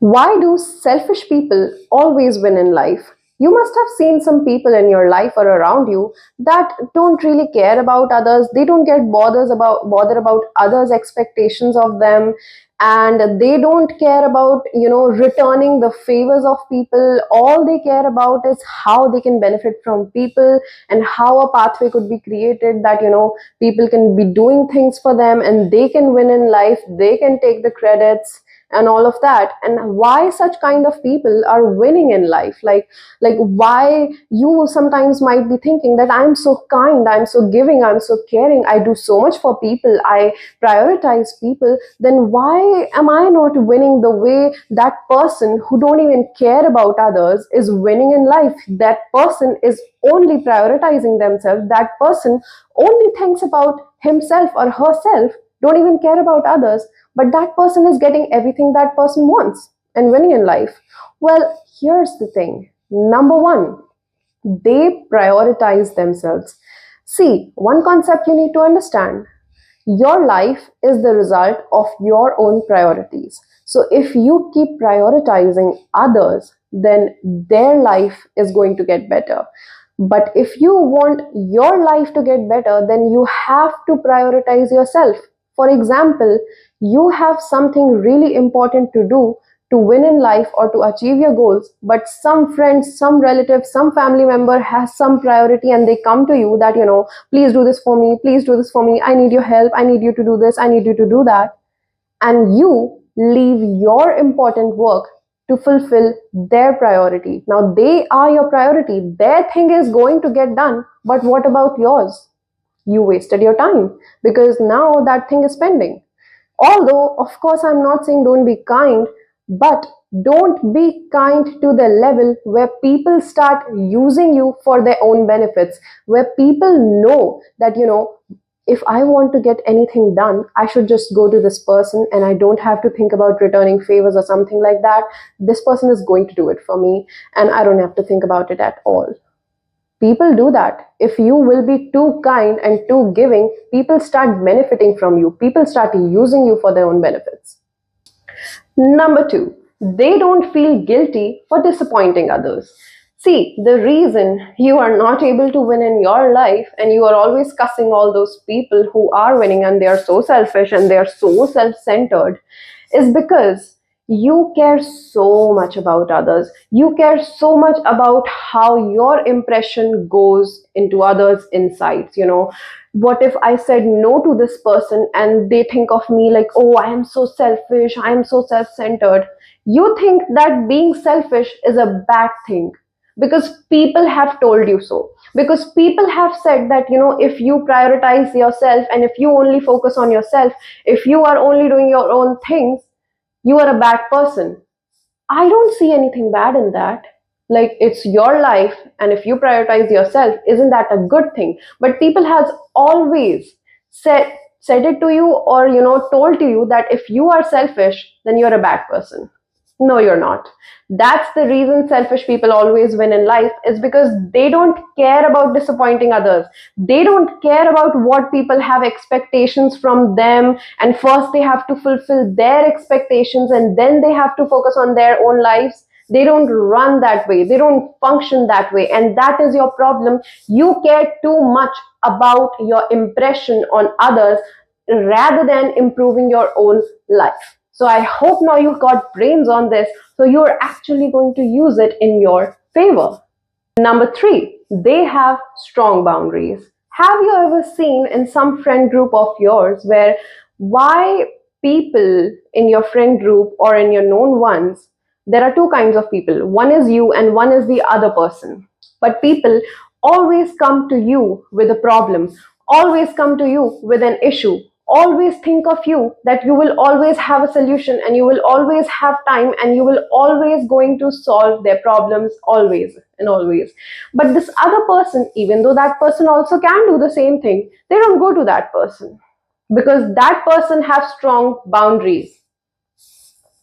Why do selfish people always win in life? You must have seen some people in your life or around you that don't really care about others. They don't get bother about others' expectations of them, and they don't care about returning the favors of people. All they care about is how they can benefit from people and how a pathway could be created that people can be doing things for them and they can win in life. They can take the credits and all of that. And why such kind of people are winning in life, like why you sometimes might be thinking that I'm so kind, I'm so giving, I'm so caring, I do so much for people, I prioritize people, then why am I not winning the way that person who don't even care about others is winning in life? That person is only prioritizing themselves, that person only thinks about himself or herself, don't even care about others, but that person is getting everything that person wants and winning in life. Well, here's the thing. Number one, they prioritize themselves. See, one concept you need to understand: your life is the result of your own priorities. So if you keep prioritizing others, then their life is going to get better. But if you want your life to get better, then you have to prioritize yourself. For example, you have something really important to do to win in life or to achieve your goals, but some friends, some relative, some family member has some priority and they come to you that, please do this for me, please do this for me, I need your help, I need you to do this, I need you to do that. And you leave your important work to fulfill their priority. Now they are your priority, their thing is going to get done, but what about yours? You wasted your time because now that thing is pending. Although, of course, I'm not saying don't be kind, but don't be kind to the level where people start using you for their own benefits, where people know that, if I want to get anything done, I should just go to this person and I don't have to think about returning favors or something like that. This person is going to do it for me and I don't have to think about it at all. People do that. If you will be too kind and too giving, people start benefiting from you. People start using you for their own benefits. Number two, they don't feel guilty for disappointing others. See, the reason you are not able to win in your life and you are always cussing all those people who are winning and they are so selfish and they are so self centered is because you care so much about others. You care so much about how your impression goes into others' insights. What if I said no to this person and they think of me like, oh, I am so selfish, I am so self centered? You think that being selfish is a bad thing because people have told you so, because people have said that if you prioritize yourself and if you only focus on yourself, if you are only doing your own things, you are a bad person. I don't see anything bad in that. Like, it's your life, and if you prioritize yourself, isn't that a good thing? But people has always said it to you, or told to you that if you are selfish, then you're a bad person. No, you're not. That's the reason selfish people always win in life, is because they don't care about disappointing others. They don't care about what people have expectations from them, and first they have to fulfill their expectations and then they have to focus on their own lives. They don't run that way. They don't function that way. And that is your problem. You care too much about your impression on others rather than improving your own life. So I hope now you've got brains on this, so you're actually going to use it in your favor. Number three, they have strong boundaries. Have you ever seen in some friend group of yours where why people in your friend group or in your known ones, there are two kinds of people. One is you and one is the other person. But people always come to you with a problem, always come to you with an issue, always think of you that you will always have a solution and you will always have time and you will always going to solve their problems always and always. But this other person, even though that person also can do the same thing, they don't go to that person because that person has strong boundaries.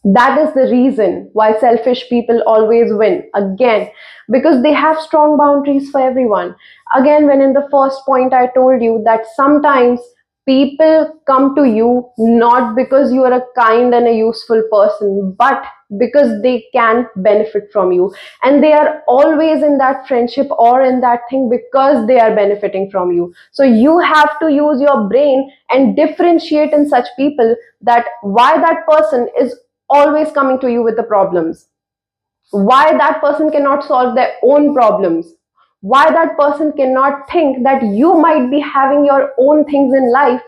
That is the reason why selfish people always win. Again, because they have strong boundaries for everyone. Again, when in the first point I told you that sometimes People come to you not because you are a kind and a useful person, but because they can benefit from you. And they are always in that friendship or in that thing because they are benefiting from you. So you have to use your brain and differentiate in such people that why that person is always coming to you with the problems, why that person cannot solve their own problems, why that person cannot think that you might be having your own things in life.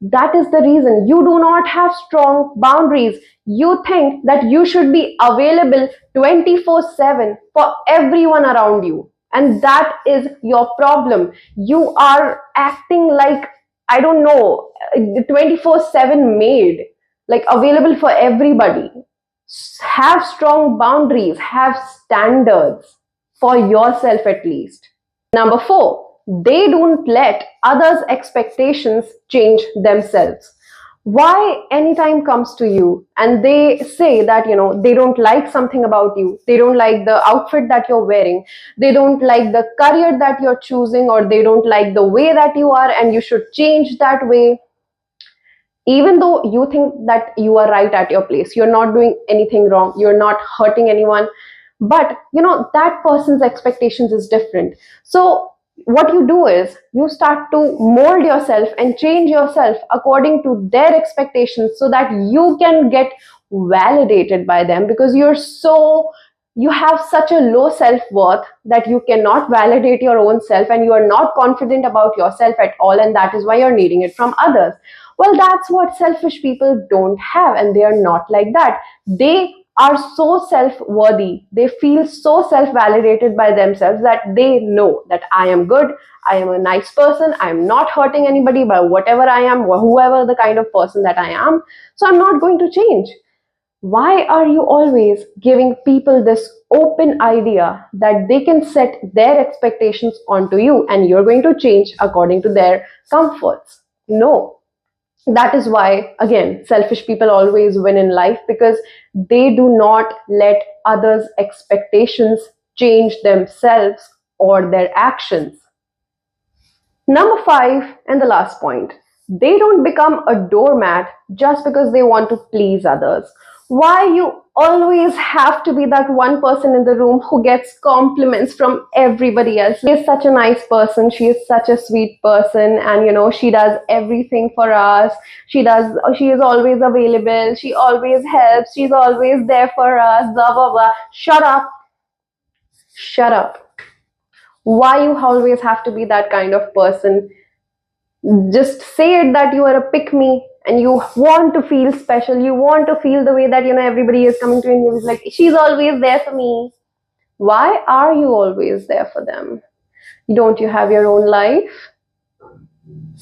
That is the reason you do not have strong boundaries. You think that you should be available 24/7 for everyone around you. And that is your problem. You are acting like, I don't know, 24/7 maid, like available for everybody. Have strong boundaries, have standards for yourself at least. Number 4, they don't let others' expectations change themselves. Why anytime comes to you and they say that, they don't like something about you, they don't like the outfit that you're wearing, they don't like the career that you're choosing, or they don't like the way that you are and you should change that way. Even though you think that you are right at your place, you're not doing anything wrong, you're not hurting anyone, but that person's expectations is different. So what you do is you start to mold yourself and change yourself according to their expectations so that you can get validated by them, because you have such a low self-worth that you cannot validate your own self and you are not confident about yourself at all, and that is why you're needing it from others. Well, that's what selfish people don't have, and they are not like that. They are so self-worthy, they feel so self-validated by themselves that they know that I am good, I am a nice person, I am not hurting anybody by whatever I am, or whoever the kind of person that I am, so I'm not going to change. Why are you always giving people this open idea that they can set their expectations onto you and you're going to change according to their comforts? No. That is why, again, selfish people always win in life, because they do not let others' expectations change themselves or their actions. Number 5, and the last point, they don't become a doormat just because they want to please others. Why you always have to be that one person in the room who gets compliments from everybody else? She is such a nice person, she is such a sweet person, and she does everything for us. She is always available, she always helps, she's always there for us, blah blah blah. Shut up. Shut up. Why you always have to be that kind of person? Just say it that you are a pick me and you want to feel special, you want to feel the way that everybody is coming to you and you're like, she's always there for me. Why are you always there for them? Don't you have your own life?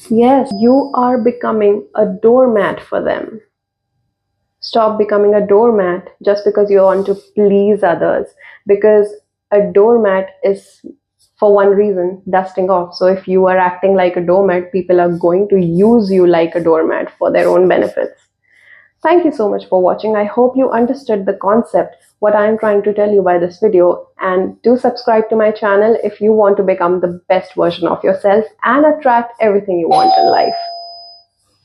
Yes, you are becoming a doormat for them. Stop becoming a doormat just because you want to please others, because a doormat is, for one reason, dusting off. So if you are acting like a doormat, people are going to use you like a doormat for their own benefits. Thank you so much for watching. I hope you understood the concept, what I am trying to tell you by this video, and do subscribe to my channel if you want to become the best version of yourself and attract everything you want in life.